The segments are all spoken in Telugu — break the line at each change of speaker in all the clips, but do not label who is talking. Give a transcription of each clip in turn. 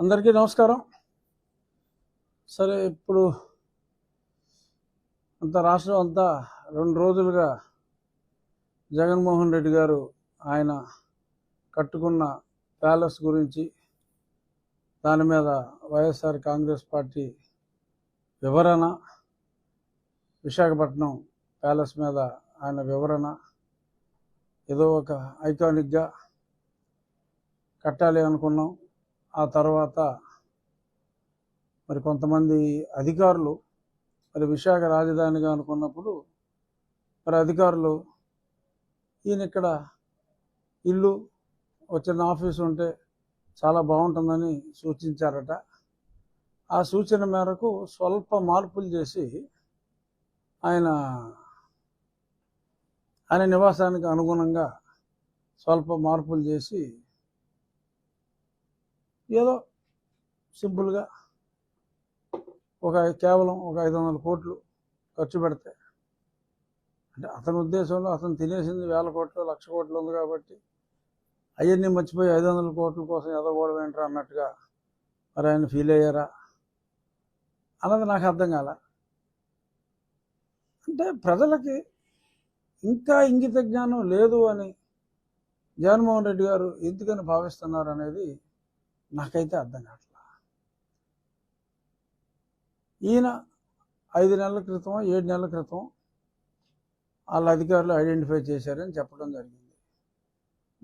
అందరికీ నమస్కారం. సరే, ఇప్పుడు రాష్ట్రం అంతా 2 రోజులుగా జగన్మోహన్ రెడ్డి గారు ఆయన కట్టుకున్న ప్యాలెస్ గురించి, దాని మీద వైఎస్ఆర్ కాంగ్రెస్ పార్టీ వివరణ, విశాఖపట్నం ప్యాలెస్ మీద ఆయన వివరణ, ఏదో ఒక ఐకానిక్గా కట్టాలి అనుకున్నాం. ఆ తర్వాత మరి కొంతమంది అధికారులు మరి విశాఖ రాజధానిగా అనుకున్నప్పుడు మరి అధికారులు ఈయన ఇక్కడ ఇల్లు వచ్చిన ఆఫీసు ఉంటే చాలా బాగుంటుందని సూచించారట. ఆ సూచన మేరకు స్వల్ప మార్పులు చేసి ఆయన నివాసానికి అనుగుణంగా స్వల్ప మార్పులు చేసి ఏదో సింపుల్గా కేవలం ఒక 500 కోట్లు ఖర్చు పెడితే, అంటే అతని ఉద్దేశంలో అతను తినేసింది 1000 కోట్లు 1,00,000 కోట్లు ఉంది కాబట్టి అవన్నీ మర్చిపోయి 500 కోట్ల కోసం ఎదగోవడం ఏంట్రా అన్నట్టుగా మరి ఆయన ఫీల్ అయ్యారా అన్నది నాకు అర్థం కాల. అంటే ప్రజలకి ఇంకా ఇంగిత జ్ఞానం లేదు అని జగన్మోహన్ రెడ్డి గారు ఎందుకని భావిస్తున్నారు అనేది నాకైతే అర్థం కావట్లేదు. ఈయన 5 నెలల క్రితం 7 నెలల క్రితం వాళ్ళ అధికారులు ఐడెంటిఫై చేశారని చెప్పడం జరిగింది.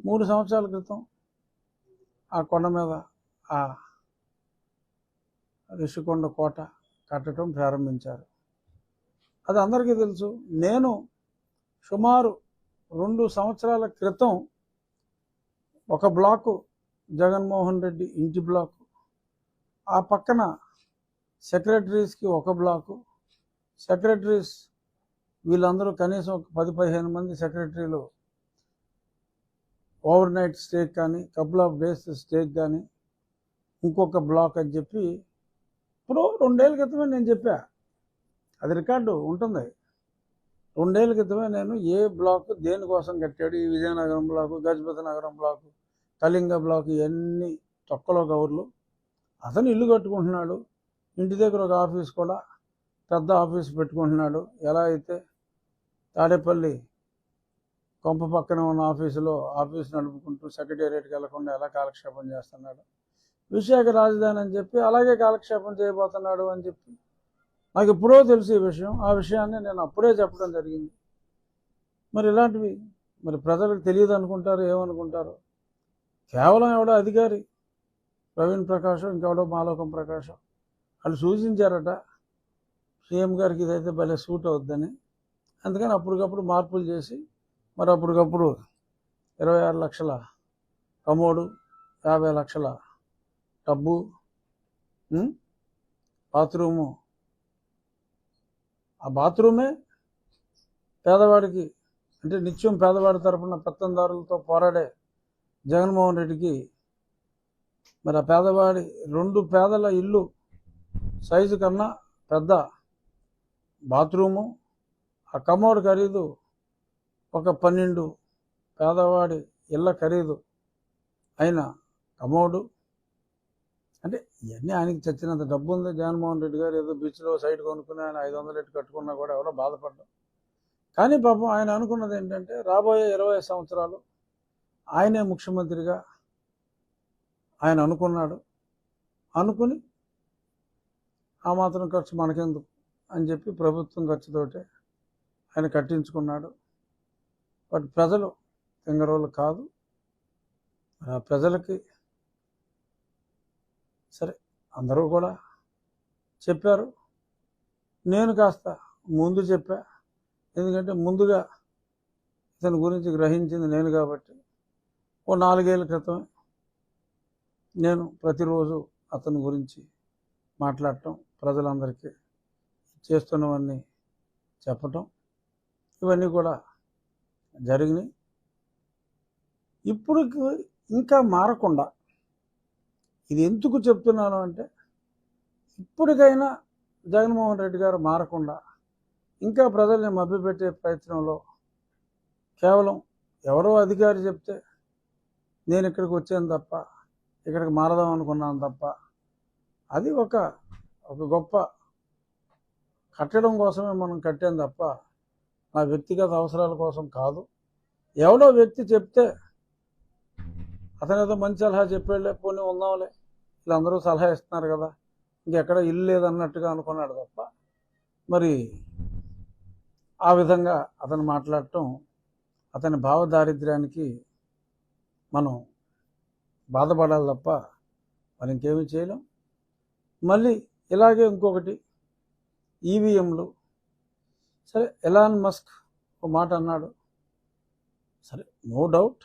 3 సంవత్సరాల క్రితం ఆ కొండ మీద ఆ రిషికొండ కోట కట్టడం ప్రారంభించారు. అది అందరికీ తెలుసు. నేను సుమారు 2 సంవత్సరాల క్రితం ఒక బ్లాకు జగన్మోహన్ రెడ్డి ఇంటి బ్లాకు, ఆ పక్కన సెక్రటరీస్కి ఒక బ్లాకు, సెక్రటరీస్ వీళ్ళందరూ కనీసం ఒక 10-15 మంది సెక్రటరీలు ఓవర్ నైట్ స్టేక్ కానీ కపుల్ ఆఫ్ డేస్ స్టేక్ కానీ ఇంకొక బ్లాక్ అని చెప్పి ఇప్పుడు 2 ఏళ్ళ క్రితమే నేను చెప్పా. అది రికార్డు ఉంటుంది. 2 ఏళ్ళ క్రితమే నేను ఏ బ్లాక్ దేనికోసం కట్టాడు, ఈ విజయనగరం బ్లాకు, గజపతి నగరం బ్లాకు, కళింగ బ్లాక్, ఇవన్నీ తొక్కలో కవర్లు. అతను ఇల్లు కట్టుకుంటున్నాడు, ఇంటి దగ్గర ఒక ఆఫీస్ కూడా పెద్ద ఆఫీస్ పెట్టుకుంటున్నాడు. ఎలా అయితే తాడేపల్లి కొంప పక్కన ఉన్న ఆఫీస్ నడుపుకుంటూ సెక్రటేరియట్కి వెళ్లకుండా ఎలా కాలక్షేపం చేస్తున్నాడు, విశాఖ రాజధాని అని చెప్పి అలాగే కాలక్షేపం చేయబోతున్నాడు అని చెప్పి నాకు ఎప్పుడో తెలుసు ఈ విషయం. ఆ విషయాన్ని నేను అప్పుడే చెప్పడం జరిగింది. మరి ఇలాంటివి మరి ప్రజలకు తెలియదు అనుకుంటారు, ఏమనుకుంటారు. కేవలం ఎవడో అధికారి ప్రవీణ్ ప్రకాశం, ఇంకెవడో మాలోకం ప్రకాశం వాళ్ళు సూచించారట సీఎం గారికి ఇదైతే భలే సూట్ అవుద్దని. అందుకని అప్పటికప్పుడు మార్పులు చేసి మరి అప్పటికప్పుడు 26 లక్షల కమోడు, 50 లక్షల టబ్బు, బాత్రూము. ఆ బాత్రూమే పేదవాడికి, అంటే నిత్యం పేదవాడి తరపున పెత్తందారులతో పోరాడే జగన్మోహన్ రెడ్డికి మరి ఆ పేదవాడి 2 పేదల ఇల్లు సైజు కన్నా పెద్ద బాత్రూము, ఆ కమోడ్ ఖరీదు ఒక 12 పేదవాడి ఇళ్ళ ఖరీదు అయిన కమోడు. అంటే ఇవన్నీ ఆయనకి చచ్చినంత డబ్బు ఉంది. జగన్మోహన్ రెడ్డి గారు ఏదో బీచ్లో సైట్ కొనుక్కుని ఆయన 500 ఎట్టు కట్టుకున్నా కూడా ఎవరో బాధపడ్డాం. కానీ పాపం ఆయన అనుకున్నది ఏంటంటే రాబోయే 20 సంవత్సరాలు ఆయనే ముఖ్యమంత్రిగా ఆయన అనుకున్నాడు. అనుకుని ఆ మాత్రం ఖర్చు మనకెందుకు అని చెప్పి ప్రభుత్వం ఖర్చుతోటే ఆయన కట్టించుకున్నాడు. బట్ ప్రజలు తింగరోళ్ళు కాదు. ఆ ప్రజలకి సరే అందరూ కూడా చెప్పారు. నేను కాస్త ముందు చెప్పా, ఎందుకంటే ముందుగా ఇతని గురించి గ్రహించింది నేను కాబట్టి. ఓ 4 ఏళ్ల క్రితం నేను ప్రతిరోజు అతని గురించి మాట్లాడటం, ప్రజలందరికీ చేస్తున్నవన్నీ చెప్పటం, ఇవన్నీ కూడా జరిగినాయి. ఇప్పుడు ఇంకా మారకుండా, ఇది ఎందుకు చెప్తున్నాను అంటే ఇప్పటికైనా జగన్మోహన్ రెడ్డి గారు మారకుండా ఇంకా ప్రజల్ని మభ్యపెట్టే ప్రయత్నంలో, కేవలం ఎవరో అధికారి చెప్తే నేను ఇక్కడికి వచ్చాను తప్ప, ఇక్కడికి మారదాం అనుకున్నాను తప్ప, అది ఒక గొప్ప కట్టడం కోసమే మనం కట్టాం తప్ప నా వ్యక్తిగత అవసరాల కోసం కాదు. ఎవడో వ్యక్తి చెప్తే అతను ఏదో మంచి సలహా చెప్పాడులే, పోనీ ఉందాంలే, వీళ్ళందరూ సలహా ఇస్తున్నారు కదా, ఇంకెక్కడ ఇల్లు లేదన్నట్టుగా అనుకున్నాడు తప్ప మరి ఆ విధంగా అతను మాట్లాడటం అతని భావదారిద్ర్యానికి మనం బాధపడాలి తప్ప మరి ఇంకేమీ చేయలేం. మళ్ళీ ఇలాగే ఇంకొకటి ఈవీఎంలు. సరే, ఎలాన్ మస్క్ ఒక మాట అన్నాడు. సరే, నో డౌట్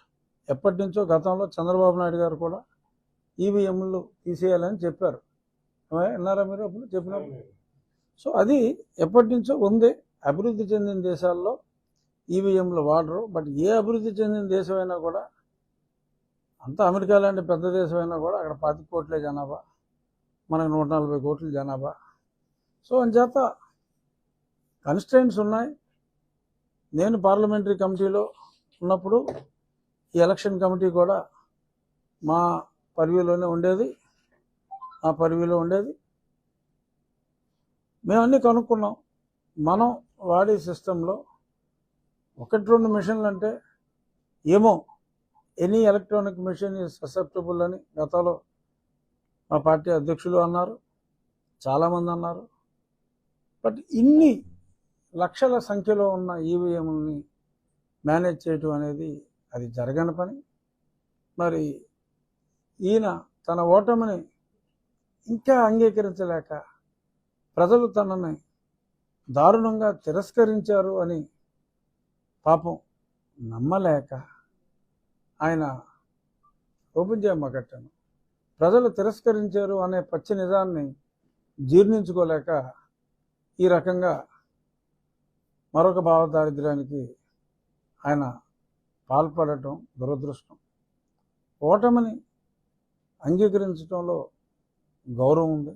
ఎప్పటి నుంచో గతంలో చంద్రబాబు నాయుడు గారు కూడా ఈవీఎంలు తీసేయాలని చెప్పారు. విన్నారా మీరు అప్పుడు చెప్పినప్పుడు? సో అది ఎప్పటి నుంచో ఉంది. అభివృద్ధి చెందిన దేశాల్లో ఈవీఎంలు వాడరు. బట్ ఏ అభివృద్ధి చెందిన దేశమైనా కూడా, అంత అమెరికా లాంటి పెద్ద దేశమైనా కూడా అక్కడ 25 కోట్లే జనాభా, మనకు 140 కోట్ల జనాభా. సో అంచేత కన్స్ట్రెయింట్స్ ఉన్నాయి. నేను పార్లమెంటరీ కమిటీలో ఉన్నప్పుడు ఈ ఎలక్షన్ కమిటీ కూడా మా పరివిలోనే ఉండేది, మా పరివిలో ఉండేది. మేము అన్నీ కనుక్కున్నాం. మనం వాడే సిస్టంలో 1-2 మిషన్లు అంటే ఏమో, any electronic machine is susceptible అని గతంలో మా పార్టీ అధ్యక్షులు అన్నారు, చాలామంది అన్నారు. బట్ ఇన్ని లక్షల సంఖ్యలో ఉన్న ఈవీఎంని మేనేజ్ చేయటం అనేది అది జరగని పని. మరి ఈయన తన ఓటమిని ఇంకా అంగీకరించలేక, ప్రజలు తనని దారుణంగా తిరస్కరించారు అని పాపం నమ్మలేక ఆయన ఓపెన్ చేయమ్మకట్టాను. ప్రజలు తిరస్కరించారు అనే పచ్చి నిజాన్ని జీర్ణించుకోలేక ఈ రకంగా మరొక భావదారిద్ర్యానికి ఆయన పాల్పడటం దురదృష్టం. ఓటమిని అంగీకరించడంలో గౌరవం ఉంది.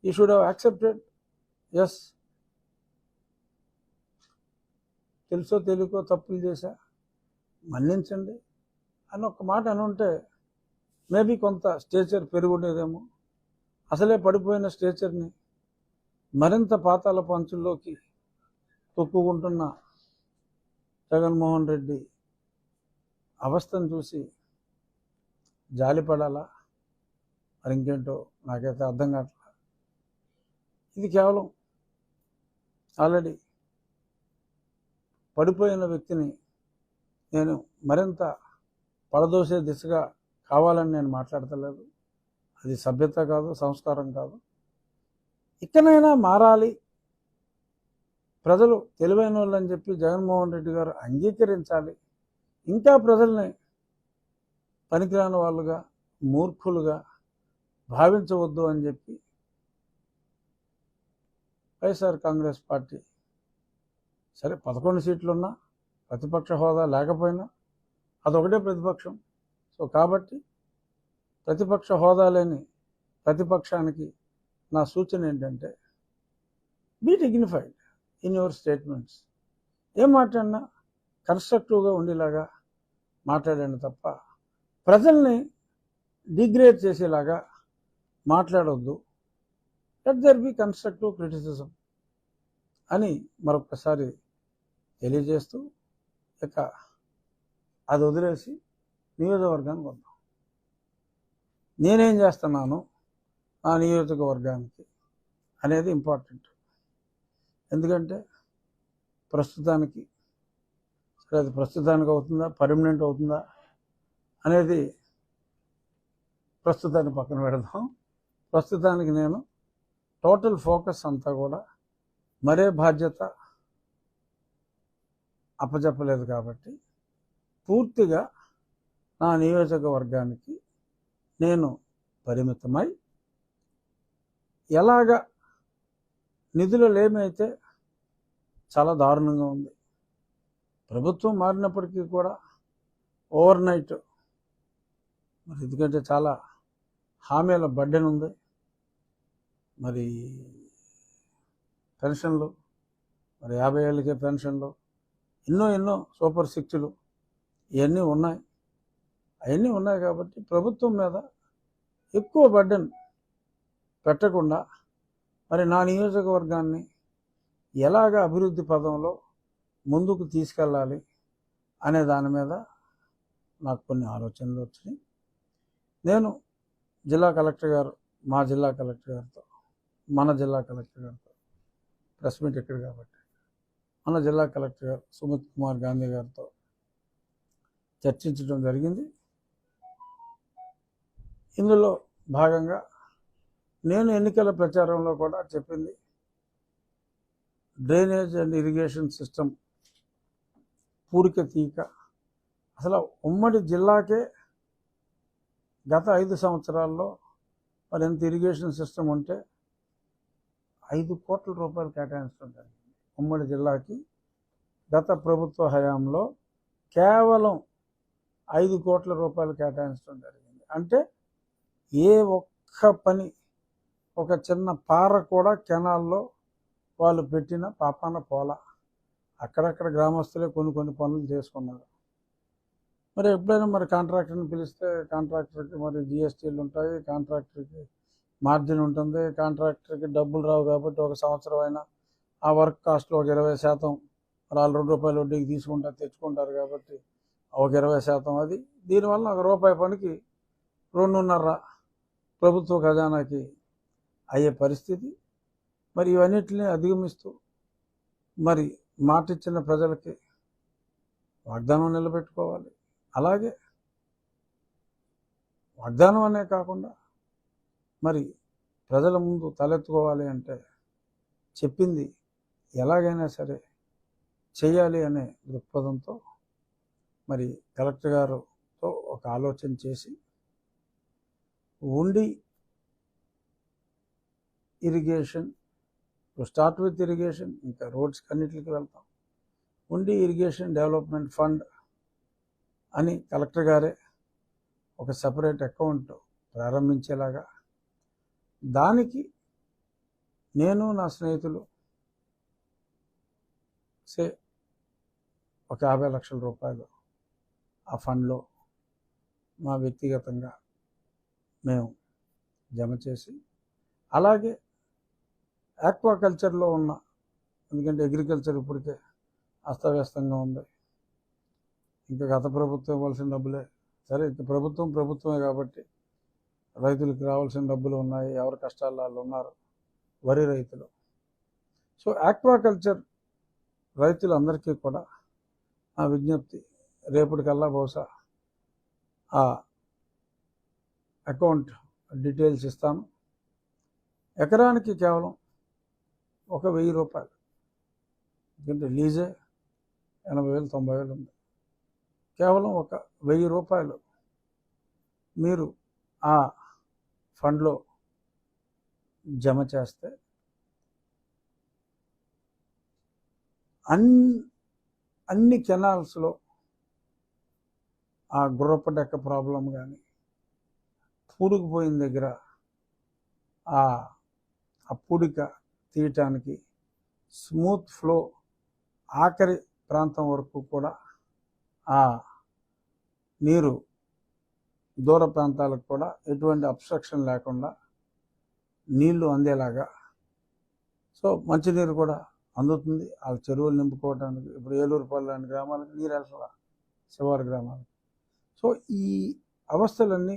ఈ షుడ్ హ్యావ్ యాక్సెప్టెడ్, ఎస్, తెలుసో తెలియకో తప్పులు చేశా, మన్నించండి అని ఒక మాట అనుంటే మేబీ కొంత స్టేచర్ పెరుగుండేదేమో. అసలే పడిపోయిన స్టేచర్ని మరింత పాతాల పంచుల్లోకి తొక్కుకుంటున్న జగన్మోహన్ రెడ్డి అవస్థను చూసి జాలిపడాలా, మరి ఇంకేంటో నాకైతే అర్థం కావట్లేదు. ఇది కేవలం ఆల్రెడీ పడిపోయిన వ్యక్తిని నేను మరింత పడదోసే దిశగా కావాలని నేను మాట్లాడతలేదు. అది సభ్యత కాదు, సంస్కారం కాదు. ఇకనైనా మారాలి, ప్రజలు తెలివైన వాళ్ళు అని చెప్పి జగన్మోహన్ రెడ్డి గారు అంగీకరించాలి. ఇంకా ప్రజల్ని పనికిరాని వాళ్ళుగా, మూర్ఖులుగా భావించవద్దు అని చెప్పి వైఎస్ఆర్ కాంగ్రెస్ పార్టీ, సరే 11 సీట్లున్నా, ప్రతిపక్ష హోదా లేకపోయినా అదొకటే ప్రతిపక్షం. సో కాబట్టి ప్రతిపక్ష హోదా లేని ప్రతిపక్షానికి నా సూచన ఏంటంటే, be dignified in your statements. ఏం మాట్లాడినా కన్స్ట్రక్టివ్గా ఉండేలాగా మాట్లాడండి తప్ప ప్రజల్ని డిగ్రేడ్ చేసేలాగా మాట్లాడొద్దు. Let there be constructive criticism అని మరొకసారి తెలియజేస్తూ, ఇక అది వదిలేసి నియోజకవర్గానికి వద్దాం. నేనేం చేస్తున్నాను ఆ నియోజకవర్గానికి అనేది ఇంపార్టెంట్. ఎందుకంటే ప్రస్తుతానికి, సరే అది ప్రస్తుతానికి అవుతుందా, పర్మనెంట్ అవుతుందా అనేది ప్రస్తుతాన్ని పక్కన పెడదాం. ప్రస్తుతానికి నేను టోటల్ ఫోకస్ అంతా కూడా మరే బాధ్యత అప్పచెప్పలేదు కాబట్టి పూర్తిగా నా నియోజకవర్గానికి నేను పరిమితమై, ఎలాగ నిధులు లేమైతే చాలా దారుణంగా ఉంది. ప్రభుత్వం మారినప్పటికీ కూడా ఓవర్ నైట్, మరి ఎందుకంటే చాలా హామీల బర్డెన్ ఉంది. మరి పెన్షన్లు, మరి 50 ఏళ్ళకే పెన్షన్లు, ఎన్నో సూపర్ సిక్స్లు ఇవన్నీ ఉన్నాయి. అవన్నీ ఉన్నాయి కాబట్టి ప్రభుత్వం మీద ఎక్కువ బర్డెన్ పెట్టకుండా మరి నా నియోజకవర్గాన్ని ఎలాగ అభివృద్ధి పదంలో ముందుకు తీసుకెళ్ళాలి అనే దాని మీద నాకు కొన్ని ఆలోచనలు వచ్చినాయి. నేను జిల్లా కలెక్టర్ గారు, మా జిల్లా కలెక్టర్ గారితో, మన జిల్లా కలెక్టర్ గారితో, ప్రెస్ మీట్ ఇక్కడ కాబట్టి మన జిల్లా కలెక్టర్ గారు సుమిత్ కుమార్ గాంధీ గారితో చర్చించడం జరిగింది. ఇందులో భాగంగా నేను ఎన్నికల ప్రచారంలో కూడా చెప్పింది డ్రైనేజ్ అండ్ ఇరిగేషన్ సిస్టమ్ పూరిక తీక. అసలు ఉమ్మడి జిల్లాకే గత 5 సంవత్సరాల్లో మరి ఎంత ఇరిగేషన్ సిస్టమ్ ఉంటే 5 కోట్ల రూపాయలు కేటాయించడం జరిగింది. ఉమ్మడి జిల్లాకి గత ప్రభుత్వ హయాంలో కేవలం 5 కోట్ల రూపాయలు కేటాయించడం జరిగింది. అంటే ఏ ఒక్క పని, ఒక చిన్న పార కూడా కెనాల్లో వాళ్ళు పెట్టిన పాపాన పోల. అక్కడక్కడ గ్రామస్తులే కొన్ని పనులు చేసుకున్నారు. మరి ఎప్పుడైనా మరి కాంట్రాక్టర్ని పిలిస్తే కాంట్రాక్టర్కి మరి జిఎస్టీలు ఉంటాయి, కాంట్రాక్టర్కి మార్జిన్ ఉంటుంది, కాంట్రాక్టర్కి డబ్బులు రావు. కాబట్టి ఒక సంవత్సరం అయినా ఆ వర్క్ కాస్ట్లో ఒక 20% మరి వాళ్ళు ₹2 వడ్డీకి తీసుకుంటారు, తెచ్చుకుంటారు. కాబట్టి ఒక 20% అది. దీనివల్ల ₹1 పనికి 2.5 ప్రభుత్వ ఖజానాకి అయ్యే పరిస్థితి. మరి ఇవన్నిటిని అధిగమిస్తూ మరి మాటిచ్చిన ప్రజలకి వాగ్దానం నిలబెట్టుకోవాలి. అలాగే వాగ్దానం అనే కాకుండా మరి ప్రజల ముందు తలెత్తుకోవాలి అంటే చెప్పింది ఎలాగైనా సరే చేయాలి అనే దృక్పథంతో మరి కలెక్టర్ గారుతో ఒక ఆలోచన చేసి ఉండి ఇరిగేషన్, స్టార్ట్ విత్ ఇరిగేషన్, ఇంకా రోడ్స్కి అన్నిటికి వెళ్తాం. ఉండి ఇరిగేషన్ డెవలప్మెంట్ ఫండ్ అని కలెక్టర్ గారే ఒక సపరేట్ అకౌంట్ ప్రారంభించేలాగా, దానికి నేను నా స్నేహితులు ఒక 50 లక్షల రూపాయలు ఆ ఫండ్లో మా వ్యక్తిగతంగా మేము జమ చేసి, అలాగే ఆక్వాకల్చర్లో ఉన్న, ఎందుకంటే అగ్రికల్చర్ ఇప్పటికే అస్తవ్యస్తంగా ఉంది. ఇంకా గత ప్రభుత్వం ఇవ్వాల్సిన డబ్బులే సరే, ఇంకా ప్రభుత్వమే కాబట్టి రైతులకు రావాల్సిన డబ్బులు ఉన్నాయి. ఎవరి కష్టాలు వాళ్ళు ఉన్నారు, వరి రైతులు. సో ఆక్వాకల్చర్ రైతులందరికీ కూడా ఆ విజ్ఞప్తి, రేపటికల్లా బహుశా ఆ అకౌంట్ డీటెయిల్స్ ఇస్తాను. ఎకరానికి కేవలం ఒక ₹1000, ఎందుకంటే లీజే 80,000 90,000 ఉంది. కేవలం ఒక ₹1000 మీరు ఆ ఫండ్లో జమ చేస్తే అన్ని కెనాల్స్లో ఆ గుర్రపు డెక్క ప్రాబ్లం కానీ, పూడుకుపోయిన దగ్గర ఆ పూడిక తీయటానికి స్మూత్ ఫ్లో ఆఖరి ప్రాంతం వరకు కూడా ఆ నీరు దూర ప్రాంతాలకు కూడా ఎటువంటి అబ్స్ట్రక్షన్ లేకుండా నీళ్లు అందేలాగా, సో మంచినీరు కూడా అందుతుంది. ఆ చెరువులు నింపుకోవడానికి ఇప్పుడు ఏలూరుపల్లి లాంటి గ్రామాలకు నీరు వెళ్తారా, శివారు గ్రామాలకు. సో ఈ అవస్థలన్నీ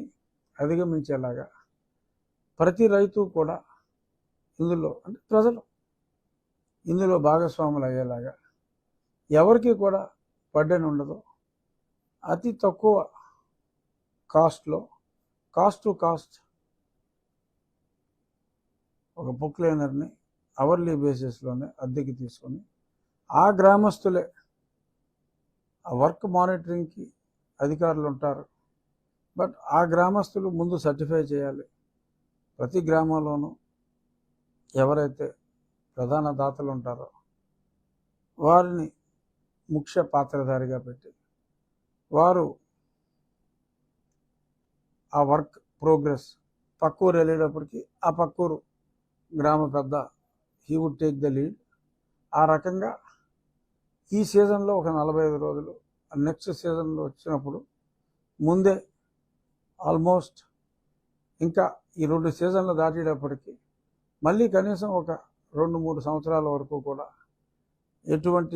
అధిగమించేలాగా ప్రతి రైతు కూడా ఇందులో, అంటే ప్రజలు ఇందులో భాగస్వాములు అయ్యేలాగా, ఎవరికి కూడా బర్డెన్ ఉండదు. అతి తక్కువ కాస్ట్లో, కాస్ట్ టు కాస్ట్ ఒక బుక్ లైనర్ని అవర్లీ బేసిస్లోనే అద్దెకి తీసుకొని ఆ గ్రామస్తులే ఆ వర్క్ మానిటరింగ్కి అధికారులు ఉంటారు. బట్ ఆ గ్రామస్తులు ముందు సర్టిఫై చేయాలి. ప్రతి గ్రామంలోనూ ఎవరైతే ప్రధాన దాతలు ఉంటారో వారిని ముఖ్య పాత్రధారిగా పెట్టి వారు ఆ వర్క్ ప్రోగ్రెస్ పక్కూరు వెళ్ళేటప్పటికి ఆ పక్కూరు గ్రామ పెద్ద he would take the lead. ఆ రకంగా ఈ సీజన్లో ఒక 45 రోజులు, నెక్స్ట్ సీజన్లో వచ్చినప్పుడు ముందే ఆల్మోస్ట్ ఇంకా ఈ 2 సీజన్లు దాటేటప్పటికి మళ్ళీ కనీసం ఒక 2-3 సంవత్సరాల వరకు కూడా ఎటువంటి